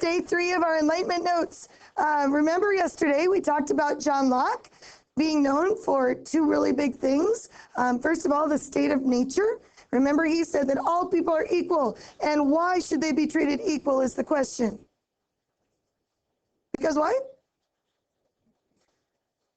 day 3 of our Enlightenment Notes. Remember yesterday we talked about John Locke being known for 2 really big things. First of all, the state of nature. Remember, he said that all people are equal. And why should they be treated equal is the question. Because why?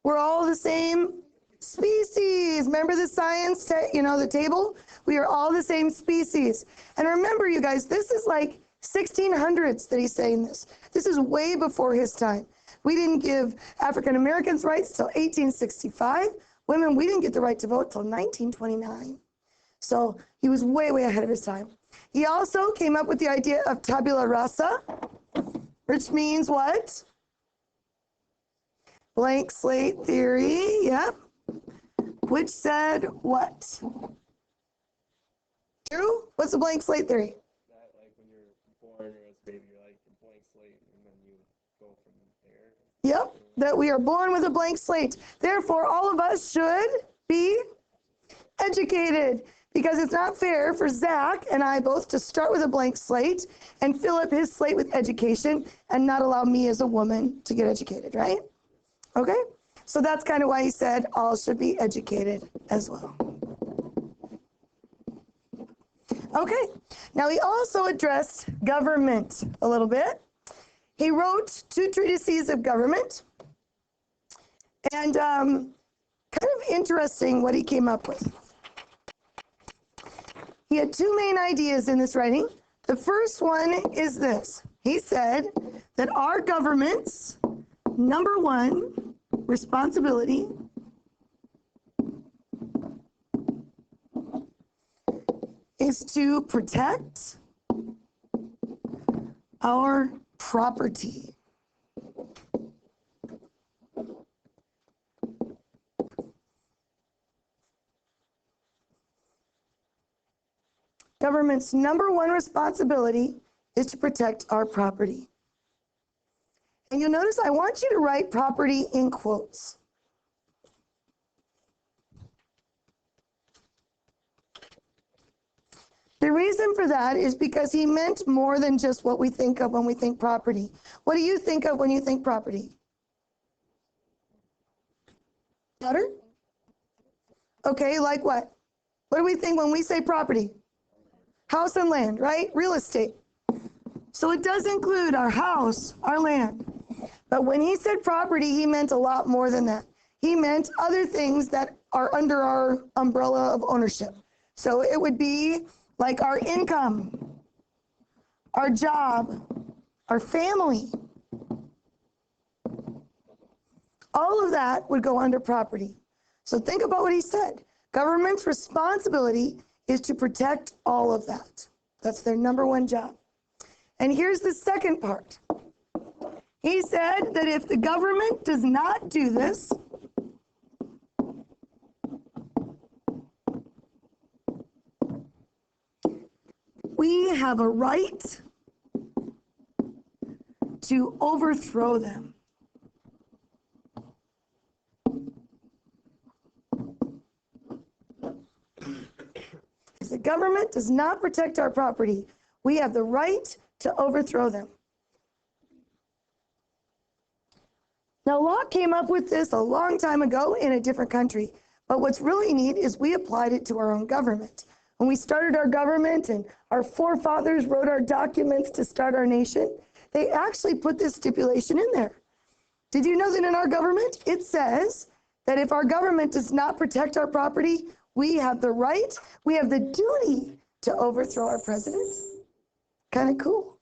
We're all the same species. Remember the science, the table? We are all the same species. And remember, you guys, this is like 1600s that he's saying this. This is way before his time. We didn't give African Americans rights till 1865. Women, we didn't get the right to vote till 1929. So he was way, way ahead of his time. He also came up with the idea of tabula rasa, which means what? Blank slate theory, yep. Which said what? True? What's a blank slate theory? That like when you're born or as a baby, you're like a blank slate and then you go from there. Yep, that we are born with a blank slate. Therefore, all of us should be educated, because it's not fair for Zach and I both to start with a blank slate and fill up his slate with education and not allow me as a woman to get educated, right? Okay, so that's kind of why he said all should be educated as well. Okay, now he also addressed government a little bit. He wrote 2 treatises of government, and kind of interesting what he came up with. He had 2 main ideas in this writing. The first one is this. He said that our government's number 1 responsibility is to protect our property. Government's number 1 responsibility is to protect our property. And you'll notice I want you to write property in quotes. The reason for that is because he meant more than just what we think of when we think property. What do you think of when you think property? Water? Okay, like what? What do we think when we say property? House and land, right? Real estate. So it does include our house, our land. But when he said property, he meant a lot more than that. He meant other things that are under our umbrella of ownership. So it would be like our income, our job, our family. All of that would go under property. So think about what he said. Government's responsibility is to protect all of that. That's their number 1 job. And here's the second part. He said that if the government does not do this, we have a right to overthrow them. If the government does not protect our property, we have the right to overthrow them. Now, Locke came up with this a long time ago in a different country, but what's really neat is we applied it to our own government. When we started our government and our forefathers wrote our documents to start our nation, they actually put this stipulation in there. Did you know that in our government, it says that if our government does not protect our property, we have the right, we have the duty to overthrow our president? Kind of cool.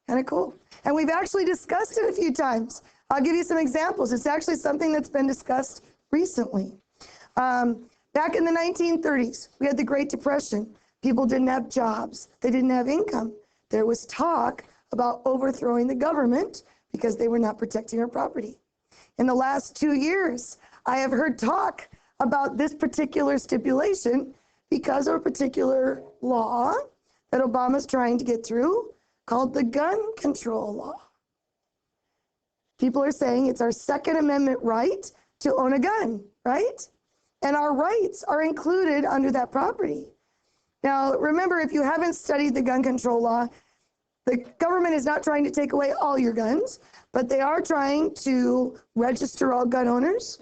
Kind of cool. And we've actually discussed it a few times. I'll give you some examples. It's actually something that's been discussed recently. Back in the 1930s, we had the Great Depression. People didn't have jobs. They didn't have income. There was talk about overthrowing the government because they were not protecting our property. In the last 2 years, I have heard talk about this particular stipulation because of a particular law that Obama's trying to get through called the gun control law. People are saying it's our Second Amendment right to own a gun, right? And our rights are included under that property. Now, remember, if you haven't studied the gun control law, The government is not trying to take away all your guns, but they are trying to register all gun owners,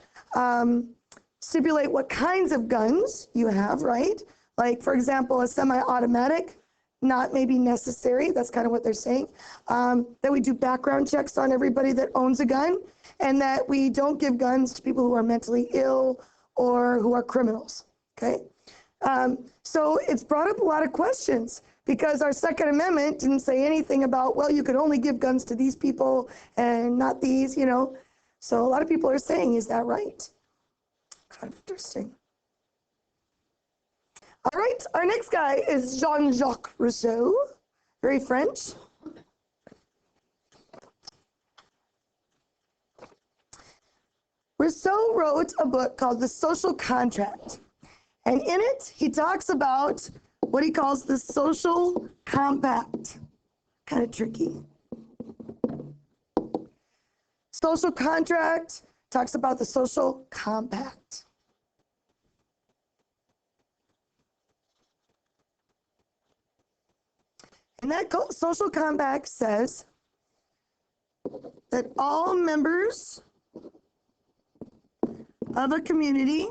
stipulate what kinds of guns you have, right? Like, for example, a semi-automatic, not maybe necessary. That's kind of what they're saying. That we do background checks on everybody that owns a gun, and that we don't give guns to people who are mentally ill or who are criminals, okay? So it's brought up a lot of questions because our Second Amendment didn't say anything about, well, you could only give guns to these people and not these, you know? So a lot of people are saying, is that right? Kind of interesting. All right, our next guy is Jean-Jacques Rousseau, very French. Rousseau wrote a book called The Social Contract. And in it, he talks about what he calls the social compact. Kind of tricky. Social contract talks about the social compact. And that social compact says that all members of a community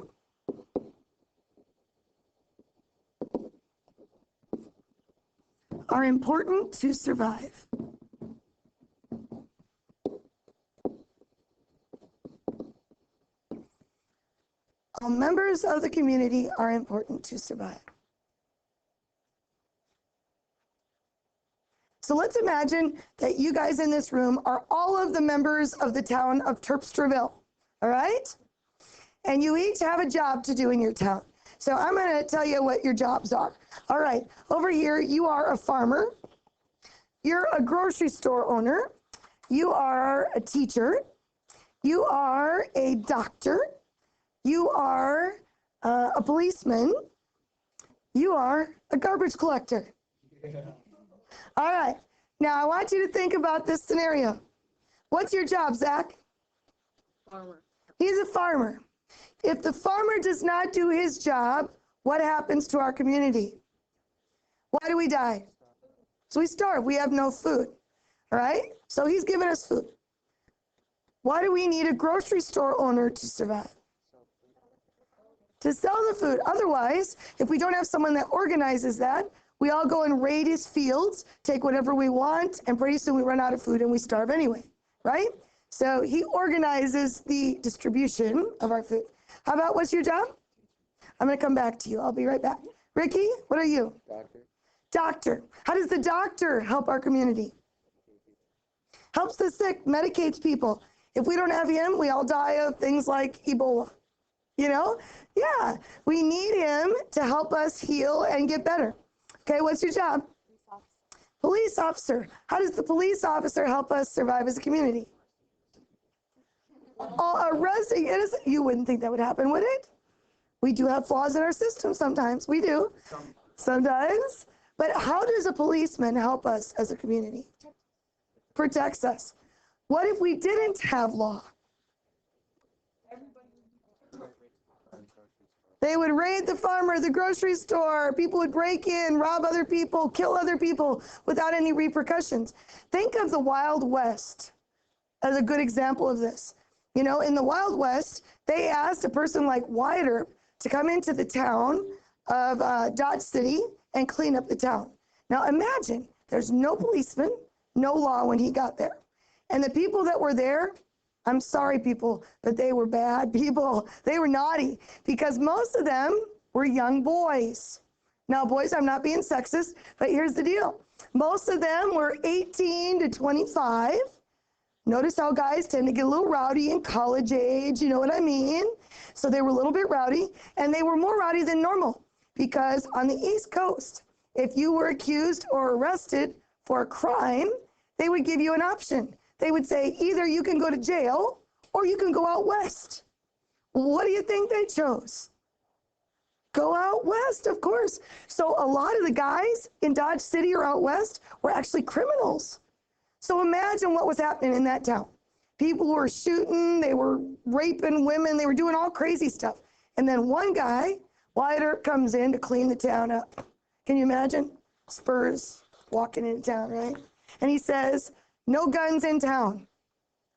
are important to survive. All members of the community are important to survive. So let's imagine that you guys in this room are all of the members of the town of Terpstraville, all right? And you each have a job to do in your town. So I'm going to tell you what your jobs are. All right, over here, you are a farmer. You're a grocery store owner. You are a teacher. You are a doctor. You are a policeman. You are a garbage collector. Yeah. All right, now I want you to think about this scenario. What's your job, Zach? Farmer. He's a farmer. If the farmer does not do his job, what happens to our community? Why do we die? So we starve. We have no food. All right? So he's given us food. Why do we need a grocery store owner to survive? To sell the food. Otherwise, if we don't have someone that organizes that, we all go and raid his fields, take whatever we want, and pretty soon we run out of food and we starve anyway, right? So he organizes the distribution of our food. How about, what's your job? I'm going to come back to you. I'll be right back. Ricky, what are you? Doctor. Doctor. How does the doctor help our community? Helps the sick, medicates people. If we don't have him, we all die of things like Ebola. You know? Yeah. We need him to help us heal and get better. Okay, what's your job? Police officer. How does the police officer help us survive as a community? Oh, arresting innocent. You wouldn't think that would happen, would it? We do have flaws in our system sometimes. We do. Sometimes. But how does a policeman help us as a community? Protects us. What if we didn't have law? They would raid the farmer, the grocery store. People would break in, rob other people, kill other people without any repercussions. Think of the Wild West as a good example of this. You know, in the Wild West, they asked a person like Wyatt Earp to come into the town of Dodge City and clean up the town. Now imagine, there's no policeman, no law when he got there. And the people that were there, I'm sorry people, but they were bad people. They were naughty because most of them were young boys. Now boys, I'm not being sexist, but here's the deal. Most of them were 18 to 25. Notice how guys tend to get a little rowdy in college age, you know what I mean? So they were a little bit rowdy, and they were more rowdy than normal because on the East Coast, if you were accused or arrested for a crime, they would give you an option. They would say, either you can go to jail or you can go out west. What do you think they chose? Go out west, of course. So a lot of the guys in Dodge City or out west were actually criminals. So imagine what was happening in that town. People were shooting, they were raping women, they were doing all crazy stuff. And then one guy, Wyatt Earp, comes in to clean the town up. Can you imagine? Spurs walking into town, right? and he says, no guns in town.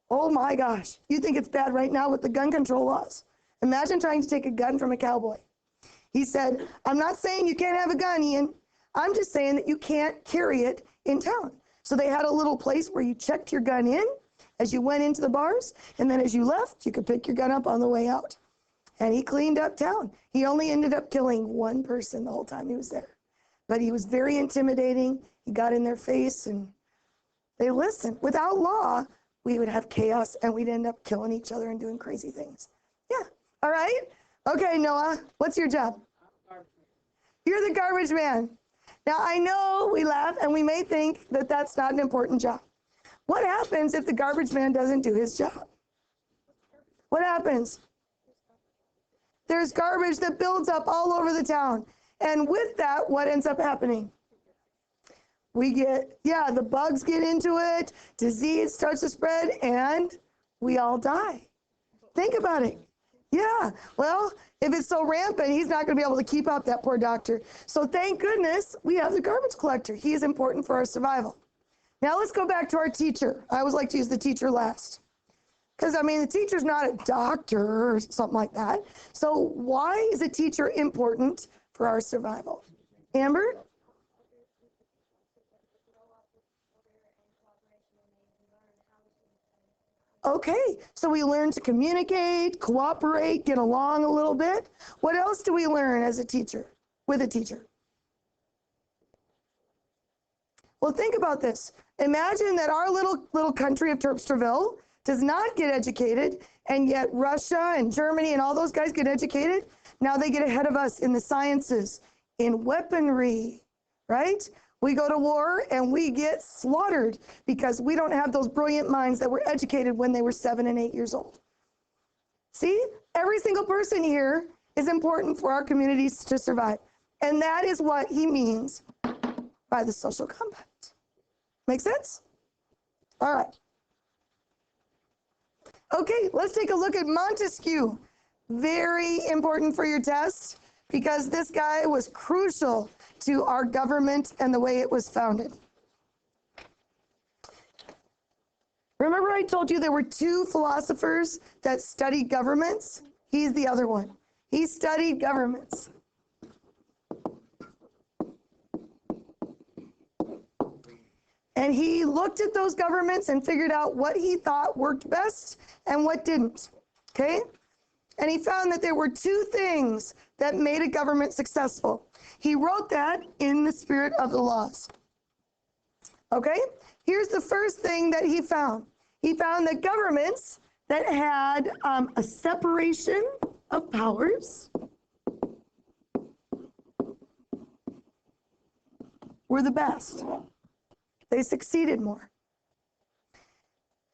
Oh my gosh, you think it's bad right now with the gun control laws. Imagine trying to take a gun from a cowboy. He said, I'm not saying you can't have a gun, Ian. I'm just saying that you can't carry it in town. So they had a little place where you checked your gun in as you went into the bars, and then as you left, you could pick your gun up on the way out. And he cleaned up town. He only ended up killing one person the whole time he was there. But he was very intimidating. He got in their face and they listened. Without law, we would have chaos and we'd end up killing each other and doing crazy things. Yeah. All right. Okay, Noah, what's your job? You're the garbage man. Now, I know we laugh and we may think that that's not an important job. What happens if the garbage man doesn't do his job? What happens? There's garbage that builds up all over the town. And with that, what ends up happening? We get, the bugs get into it, disease starts to spread, and we all die. Think about it. Yeah, well, if it's so rampant, he's not going to be able to keep up, that poor doctor. So thank goodness we have the garbage collector. He is important for our survival. Now let's go back to our teacher. I always like to use the teacher last. Because, the teacher's not a doctor or something like that. So why is a teacher important for our survival? Amber? Okay, so we learn to communicate, cooperate, get along a little bit. What else do we learn as a teacher, with a teacher? Well, think about this. Imagine that our little country of Terpstraville does not get educated, and yet Russia and Germany and all those guys get educated. Now they get ahead of us in the sciences, in weaponry, right? We go to war and we get slaughtered because we don't have those brilliant minds that were educated when they were 7 and 8 years old. See, every single person here is important for our communities to survive. And that is what he means by the social compact. Make sense? All right. Okay, let's take a look at Montesquieu. Very important for your test because this guy was crucial to our government and the way it was founded. Remember I told you there were 2 philosophers that studied governments? He's the other one. He studied governments. And he looked at those governments and figured out what he thought worked best and what didn't, okay? And he found that there were 2 things that made a government successful. He wrote that in the spirit of the laws, okay? Here's the first thing that he found. He found that governments that had a separation of powers were the best. They succeeded more.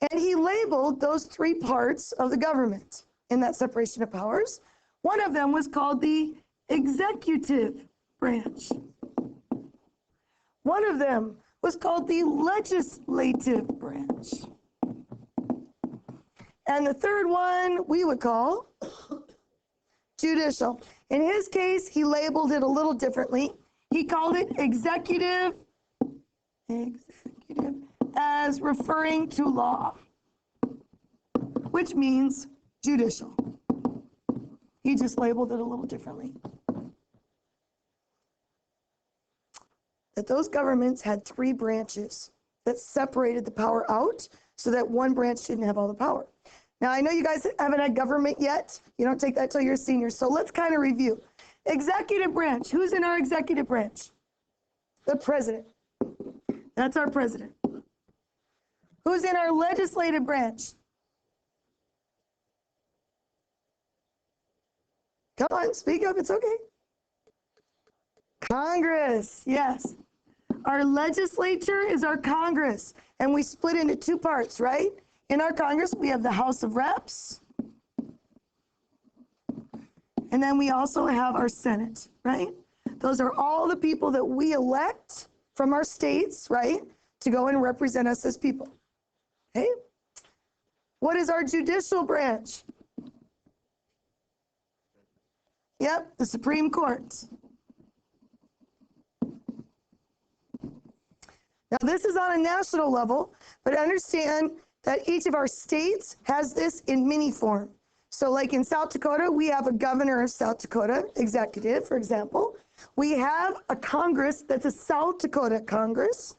And he labeled those 3 parts of the government in that separation of powers. One of them was called the executive branch. One of them was called the legislative branch. And the third one we would call judicial. In his case, he labeled it a little differently. He called it executive as referring to law, which means judicial. He just labeled it a little differently. That those governments had 3 branches that separated the power out so that one branch didn't have all the power. Now, I know you guys haven't had government yet. You don't take that till you're seniors. So let's kind of review. Executive branch. Who's in our executive branch? The president. That's our president. Who's in our legislative branch? Come on, speak up. It's okay. Congress, yes. Our legislature is our Congress, and we split into 2 parts, right? In our Congress, we have the House of Reps, and then we also have our Senate, right? Those are all the people that we elect from our states, right, to go and represent us as people, okay? What is our judicial branch? Yep, the Supreme Court. Now, this is on a national level, but understand that each of our states has this in mini form. So like in South Dakota, we have a governor of South Dakota, executive, for example. We have a Congress that's a South Dakota Congress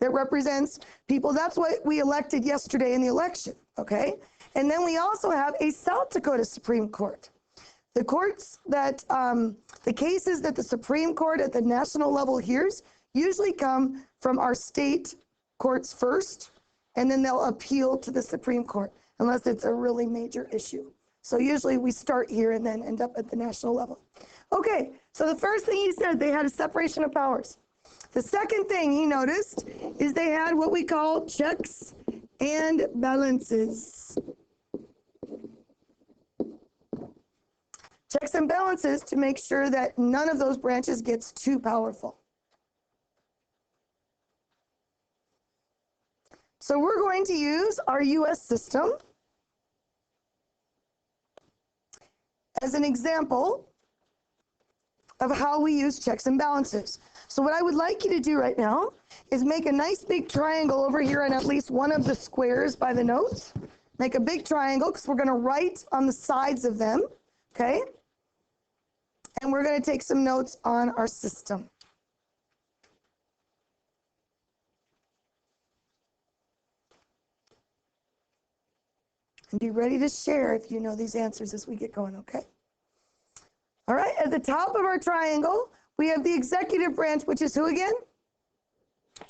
that represents people. That's what we elected yesterday in the election, okay? And then we also have a South Dakota Supreme Court. The courts that, the cases that the Supreme Court at the national level hears usually come from our state courts first, and then they'll appeal to the Supreme Court, unless it's a really major issue. So usually we start here and then end up at the national level. Okay, so the first thing he said, they had a separation of powers. The second thing he noticed is they had what we call checks and balances. Checks and balances to make sure that none of those branches gets too powerful. So we're going to use our US system as an example of how we use checks and balances. So what I would like you to do right now is make a nice big triangle over here on at least one of the squares by the notes. Make a big triangle because we're going to write on the sides of them, okay? And we're going to take some notes on our system. And be ready to share if you know these answers as we get going, okay? All right, at the top of our triangle, we have the executive branch, which is who again?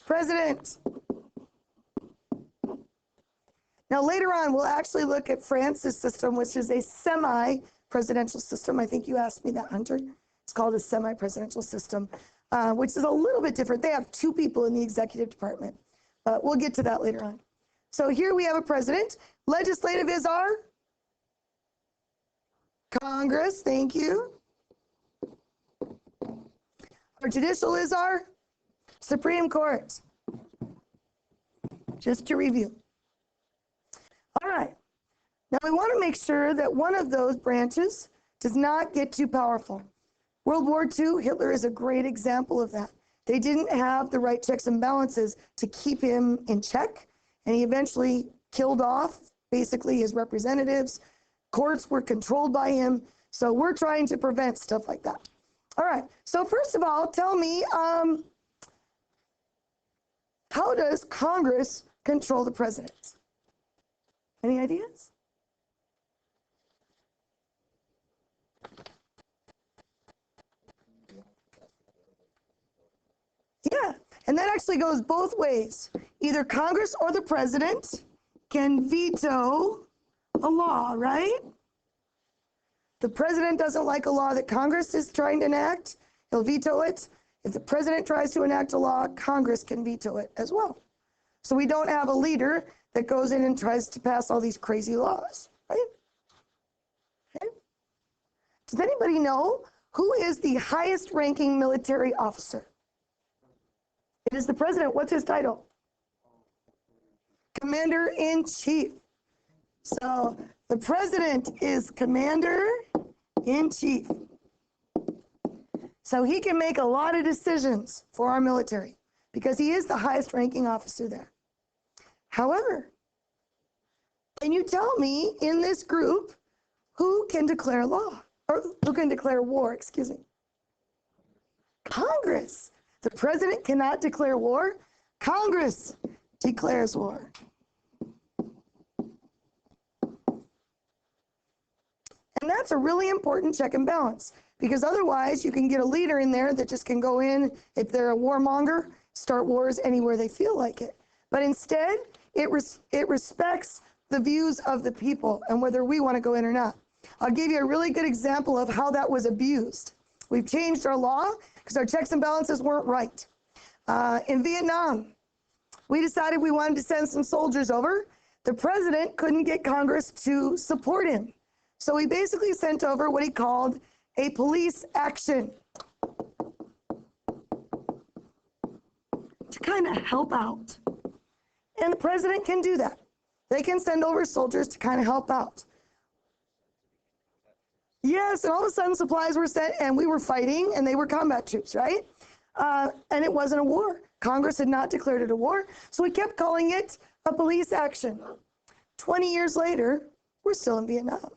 President. Now later on, we'll actually look at France's system, which is a semi-presidential system. I think you asked me that, Hunter. It's called a semi-presidential system, which is a little bit different. They have 2 people in the executive department, but we'll get to that later on. So here we have a president. Legislative is our Congress, thank you. Our judicial is our Supreme Court. Just to review. All right. Now we want to make sure that one of those branches does not get too powerful. World War II, Hitler is a great example of that. They didn't have the right checks and balances to keep him in check, and he eventually killed off basically his representatives. Courts were controlled by him, so we're trying to prevent stuff like that. All right, so first of all, tell me, how does Congress control the president? Any ideas? Yeah, and that actually goes both ways. Either Congress or the president can veto a law, right? The president doesn't like a law that Congress is trying to enact, he'll veto it. If the president tries to enact a law, Congress can veto it as well. So we don't have a leader that goes in and tries to pass all these crazy laws, right? Okay. Does anybody know who is the highest ranking military officer? It is the president. What's his title? Commander-in-Chief. So the president is Commander-in-Chief. So he can make a lot of decisions for our military because he is the highest ranking officer there. However, can you tell me in this group who can declare law? Or who can declare war, excuse me? Congress. The president cannot declare war. Congress declares war. And that's a really important check and balance because otherwise you can get a leader in there that just can go in, if they're a warmonger, start wars anywhere they feel like it. But instead, it respects the views of the people and whether we want to go in or not. I'll give you a really good example of how that was abused. We've changed our law because our checks and balances weren't right. In Vietnam, we decided we wanted to send some soldiers over. The president couldn't get Congress to support him. So he basically sent over what he called a police action to kind of help out. And the president can do that. They can send over soldiers to kind of help out. Yes, and all of a sudden supplies were sent and we were fighting and they were combat troops, right? and it wasn't a war. Congress had not declared it a war, so we kept calling it a police action. 20 years later, we're still in Vietnam.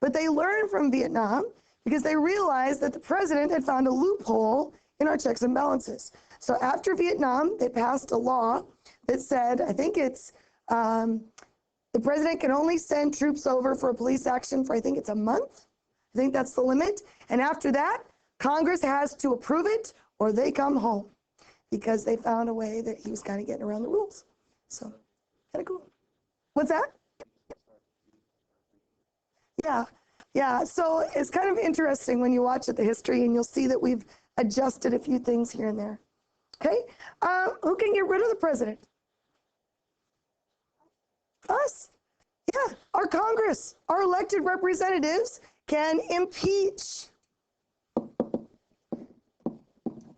But they learned from Vietnam because they realized that the president had found a loophole in our checks and balances. So after Vietnam, they passed a law that said, I think it's, the president can only send troops over for a police action for, I think it's a month. I think that's the limit. And after that, Congress has to approve it or they come home, because they found a way that he was kind of getting around the rules. So, kind of cool. What's that? Yeah. So it's kind of interesting when you watch it, the history, and you'll see that we've adjusted a few things here and there. Okay? Who can get rid of the president? Us. Yeah, our Congress, our elected representatives can impeach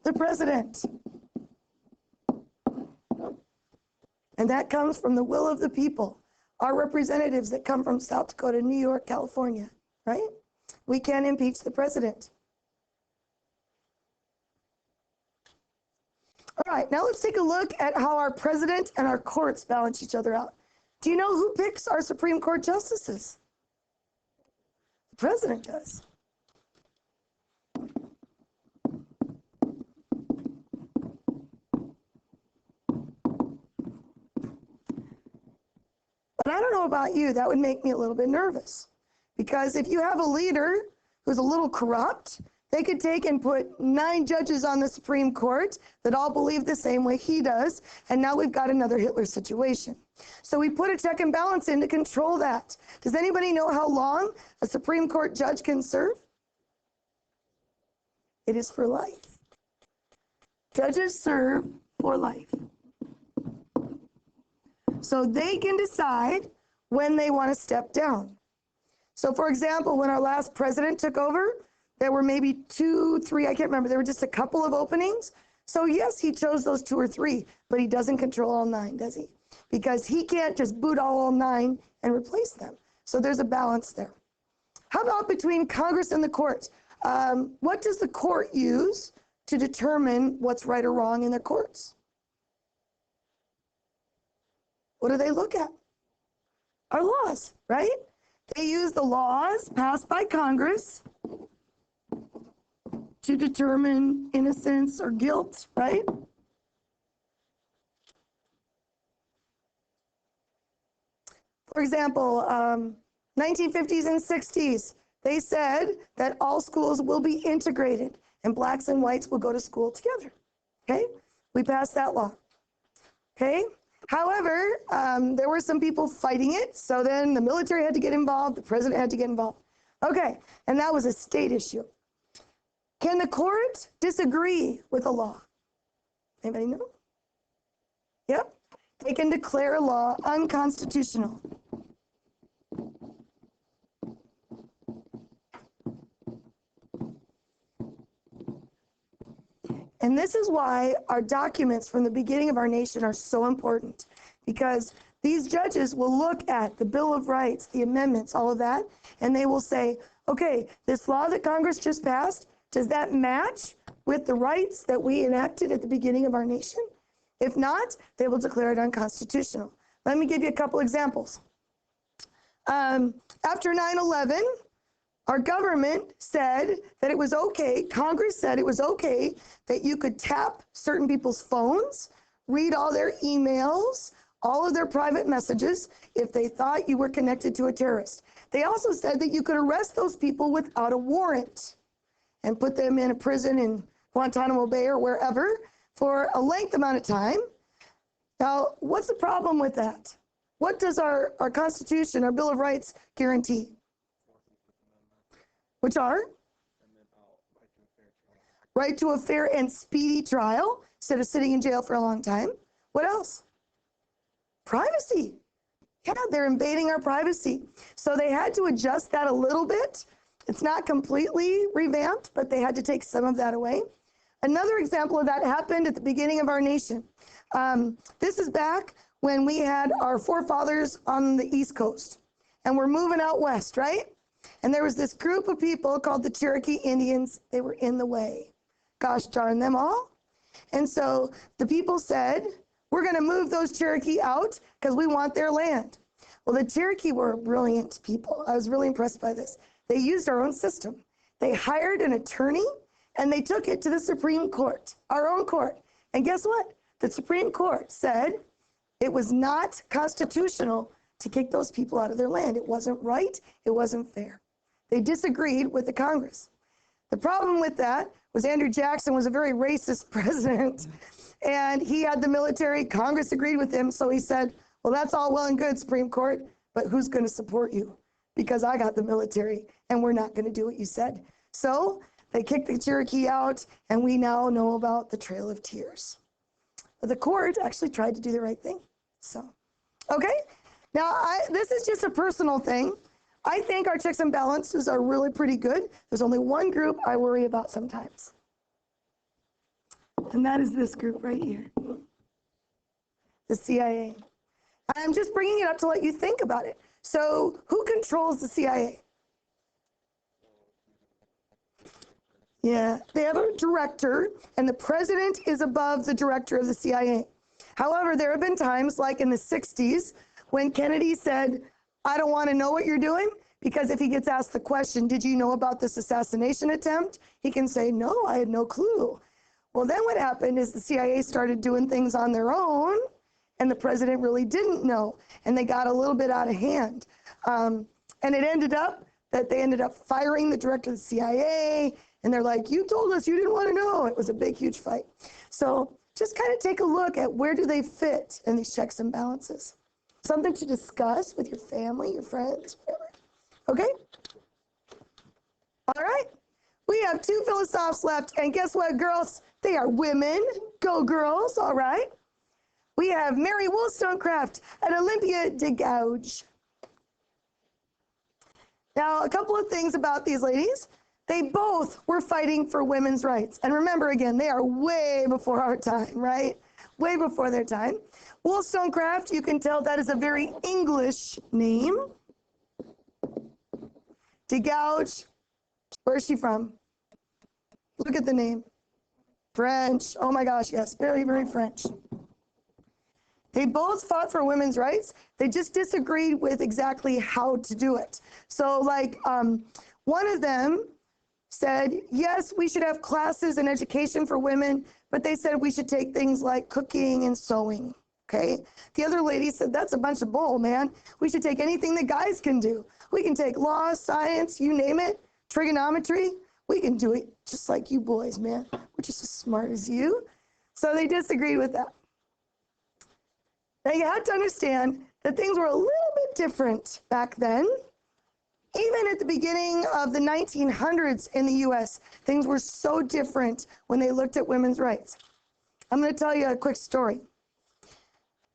the president. And that comes from the will of the people. Our representatives that come from South Dakota, New York, California, right? We can impeach the president. All right, now let's take a look at how our president and our courts balance each other out. Do you know who picks our Supreme Court justices? The president does. But I don't know about you, that would make me a little bit nervous. Because if you have a leader who's a little corrupt, they could take and put 9 judges on the Supreme Court that all believe the same way he does, and now we've got another Hitler situation. So we put a check and balance in to control that. Does anybody know how long a Supreme Court judge can serve? It is for life. Judges serve for life. So they can decide when they want to step down. So for example, when our last president took over, there were maybe 2, 3, I can't remember, there were just a couple of openings. So yes, he chose those 2 or 3, but he doesn't control all 9, does he? Because he can't just boot all 9 and replace them. So there's a balance there. How about between Congress and the courts? What does the court use to determine what's right or wrong in their courts? What do they look at? Our laws, right? They use the laws passed by Congress to determine innocence or guilt, right? For example, 1950s and 60s, they said that all schools will be integrated and blacks and whites will go to school together, okay? We passed that law, okay? However, there were some people fighting it, so then the military had to get involved, the president had to get involved. Okay, and that was a state issue. Can the court disagree with a law? Anybody know? Yep, they can declare a law unconstitutional. And this is why our documents from the beginning of our nation are so important, because these judges will look at the Bill of Rights, the amendments, all of that, and they will say, okay, this law that Congress just passed, does that match with the rights that we enacted at the beginning of our nation? If not, they will declare it unconstitutional. Let me give you a couple examples. After 9/11, our government said that it was okay, Congress said it was okay that you could tap certain people's phones, read all their emails, all of their private messages if they thought you were connected to a terrorist. They also said that you could arrest those people without a warrant and put them in a prison in Guantanamo Bay or wherever for a length amount of time. Now, what's the problem with that? What does our Constitution, our Bill of Rights guarantee? Which are? Right to a fair and speedy trial instead of sitting in jail for a long time. What else? Privacy. Yeah, they're invading our privacy. So they had to adjust that a little bit. It's not completely revamped, but they had to take some of that away. Another example of that happened at the beginning of our nation. This is back when we had our forefathers on the East Coast, and we're moving out west, right? And there was this group of people called the Cherokee Indians. They were in the way. Gosh darn them all. And so the people said, we're going to move those Cherokee out because we want their land. Well, the Cherokee were brilliant people. I was really impressed by this. They used our own system. They hired an attorney and they took it to the Supreme Court, our own court. And guess what? The Supreme Court said it was not constitutional to kick those people out of their land. It wasn't right. It wasn't fair. They disagreed with the Congress. The problem with that was Andrew Jackson was a very racist president, and he had the military. Congress agreed with him, so he said, well, that's all well and good, Supreme Court, but who's going to support you? Because I got the military, and we're not going to do what you said. So they kicked the Cherokee out, and we now know about the Trail of Tears. But the court actually tried to do the right thing. So, okay? Now, this is just a personal thing. I think our checks and balances are really pretty good. There's only one group I worry about sometimes. And that is this group right here, the CIA. I'm just bringing it up to let you think about it. So who controls the CIA? Yeah, they have a director, and the president is above the director of the CIA. However, there have been times, like in the 60s, when Kennedy said, I don't want to know what you're doing, because if he gets asked the question, did you know about this assassination attempt? He can say, no, I had no clue. Well, then what happened is the CIA started doing things on their own, and the president really didn't know, and they got a little bit out of hand. And it ended up that they ended up firing the director of the CIA, and they're like, you told us you didn't want to know. It was a big, huge fight. So just kind of take a look at where do they fit in these checks and balances. Something to discuss with your family, your friends, whatever. Okay? All right. We have 2 philosophes left, and guess what, girls? They are women. Go, girls. All right. We have Mary Wollstonecraft and Olympia de Gouges. Now, a couple of things about these ladies. They both were fighting for women's rights. And remember, again, they are way before our time, right? Way before their time. Wollstonecraft, you can tell that is a very English name. De Gouges, where is she from? Look at the name. French. Oh my gosh, yes, very, very French. They both fought for women's rights. They just disagreed with exactly how to do it. So like one of them said, yes, we should have classes and education for women, but they said we should take things like cooking and sewing, okay? The other lady said, that's a bunch of bull, man. We should take anything that guys can do. We can take law, science, you name it, trigonometry. We can do it just like you boys, man. We're just as smart as you. So they disagreed with that. Now you have to understand that things were a little bit different back then. Even at the beginning of the 1900s in the US, things were so different when they looked at women's rights. I'm going to tell you a quick story.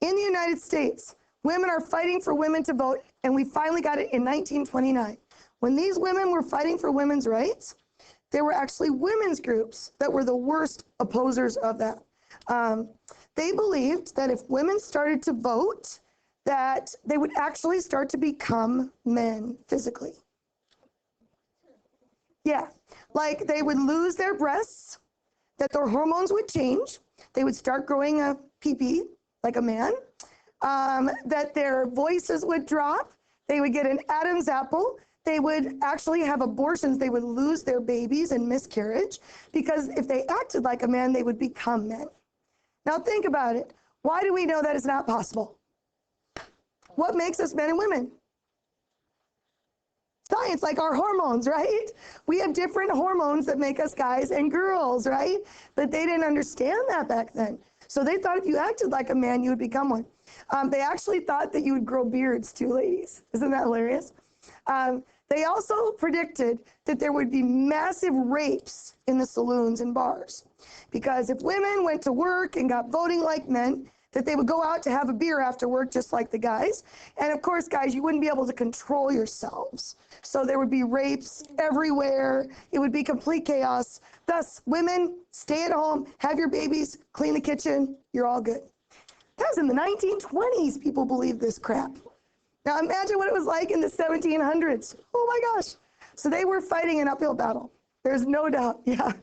In the United States, women are fighting for women to vote, and we finally got it in 1929. When these women were fighting for women's rights, there were actually women's groups that were the worst opposers of that. They believed that if women started to vote, that they would actually start to become men physically. Yeah, like they would lose their breasts, that their hormones would change, they would start growing a pee-pee like a man, that their voices would drop, they would get an Adam's apple, they would actually have abortions, they would lose their babies and miscarriage, because if they acted like a man, they would become men. Now think about it. Why do we know that is not possible? What makes us men and women? Science, like our hormones, right? We have different hormones that make us guys and girls, right? But they didn't understand that back then. So they thought if you acted like a man, you would become one. They actually thought that you would grow beards too, ladies. Isn't that hilarious? They also predicted that there would be massive rapes in the saloons and bars. Because if women went to work and got voting like men, that they would go out to have a beer after work just like the guys. And of course, guys, you wouldn't be able to control yourselves. So there would be rapes everywhere. It would be complete chaos. Thus, women, stay at home, have your babies, clean the kitchen, you're all good. That was in the 1920s, people believed this crap. Now imagine what it was like in the 1700s. Oh my gosh. So they were fighting an uphill battle. There's no doubt, yeah.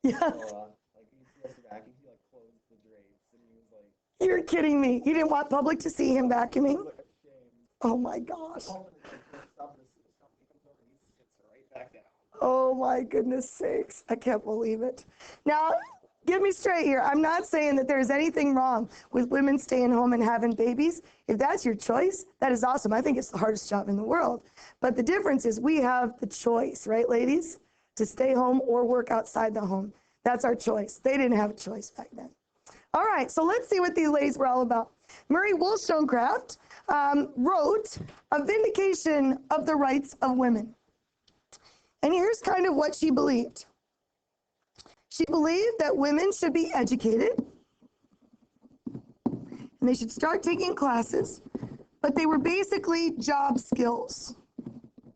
Yeah. Like he threw us back and he like closed the drapes and he was like, You're kidding me. You didn't want public to see him vacuuming? he was like ashamed. Oh my gosh. Stop this. He comes over and he sits right back down. Oh my goodness sakes. I can't believe it. Now, get me straight here. I'm not saying that there's anything wrong with women staying home and having babies. If that's your choice, that is awesome. I think it's the hardest job in the world. But the difference is we have the choice, right, ladies? To stay home or work outside the home. That's our choice. They didn't have a choice back then. All right, so let's see what these ladies were all about. Mary Wollstonecraft wrote A Vindication of the Rights of Women. And here's kind of what she believed. She believed that women should be educated and they should start taking classes, but they were basically job skills.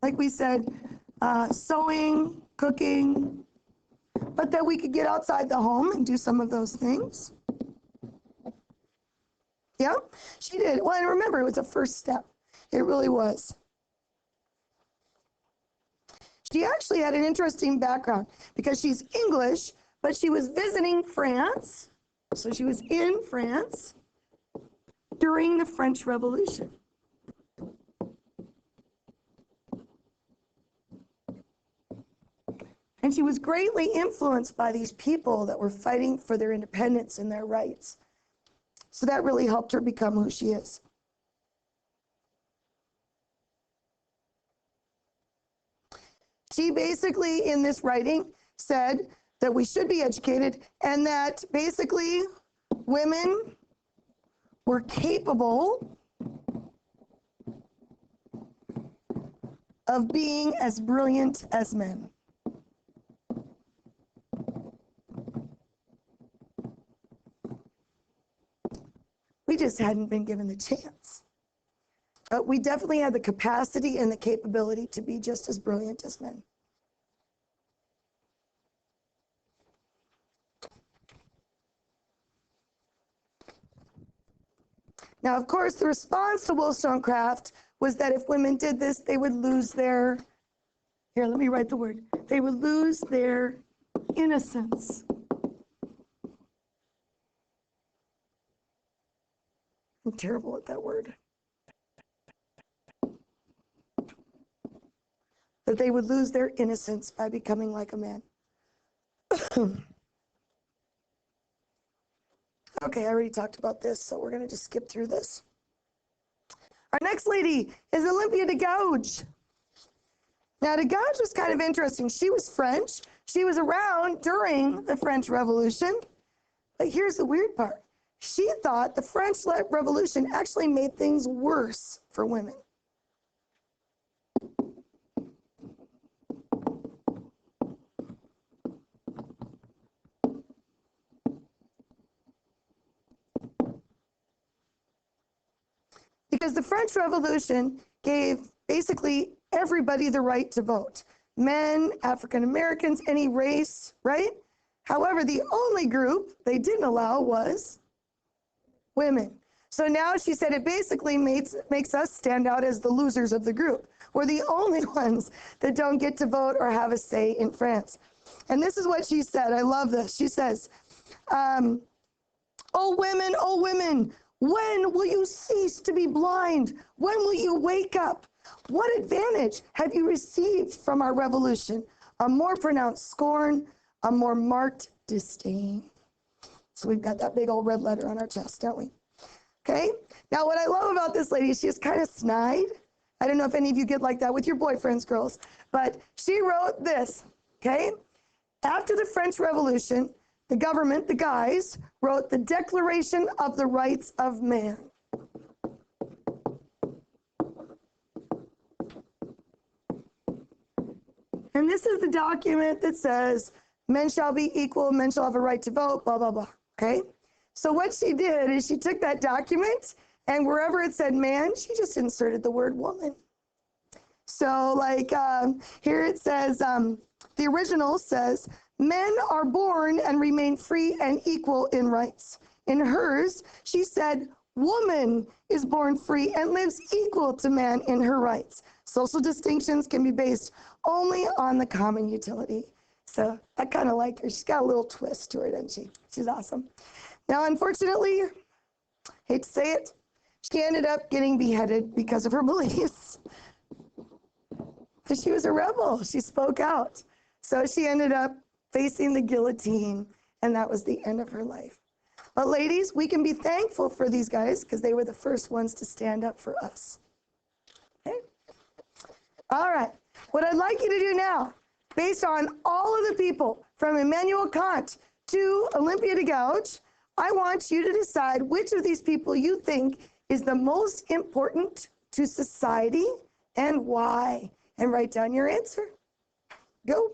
Like we said, sewing, cooking, but that we could get outside the home and do some of those things. Yeah, she did. Well, and remember, it was a first step. It really was. She actually had an interesting background because she's English, but she was visiting France. So she was in France during the French Revolution. And she was greatly influenced by these people that were fighting for their independence and their rights. So that really helped her become who she is. She basically, in this writing, said that we should be educated and that basically women were capable of being as brilliant as men. We just hadn't been given the chance. But we definitely had the capacity and the capability to be just as brilliant as men. Now, of course, the response to Wollstonecraft was that if women did this, they would lose their, here, let me write the word, they would lose their innocence. I'm terrible at that word. That they would lose their innocence by becoming like a man. Okay, I already talked about this, so we're going to just skip through this. Our next lady is Olympia de Gouges. Now, de Gouges was kind of interesting. She was French. She was around during the French Revolution. But here's the weird part. She thought the French Revolution actually made things worse for women. Because the French Revolution gave basically everybody the right to vote. Men, African Americans, any race, right? However, the only group they didn't allow was women. So now she said it basically makes us stand out as the losers of the group. We're the only ones that don't get to vote or have a say in France. And this is what she said. I love this. She says, oh women, when will you cease to be blind? When will you wake up? What advantage have you received from our revolution? A more pronounced scorn, a more marked disdain. So we've got that big old red letter on our chest, don't we? Okay. Now, what I love about this lady, she's kind of snide. I don't know if any of you get like that with your boyfriends, girls, but she wrote this, okay? After the French Revolution, the government, the guys, wrote the Declaration of the Rights of Man. And this is the document that says men shall be equal, men shall have a right to vote, blah, blah, blah, okay? So what she did is she took that document and wherever it said man, she just inserted the word woman. So like here it says, the original says, men are born and remain free and equal in rights. In hers, she said, woman is born free and lives equal to man in her rights. Social distinctions can be based only on the common utility. So I kind of like her. She's got a little twist to her, doesn't she? She's awesome. Now, unfortunately, hate to say it, she ended up getting beheaded because of her beliefs. Because she was a rebel. She spoke out. So she ended up facing the guillotine, and that was the end of her life. But ladies, we can be thankful for these guys because they were the first ones to stand up for us. Okay? All right. What I'd like you to do now, based on all of the people from Immanuel Kant to Olympia de Gouges, I want you to decide which of these people you think is the most important to society and why, and write down your answer. Go.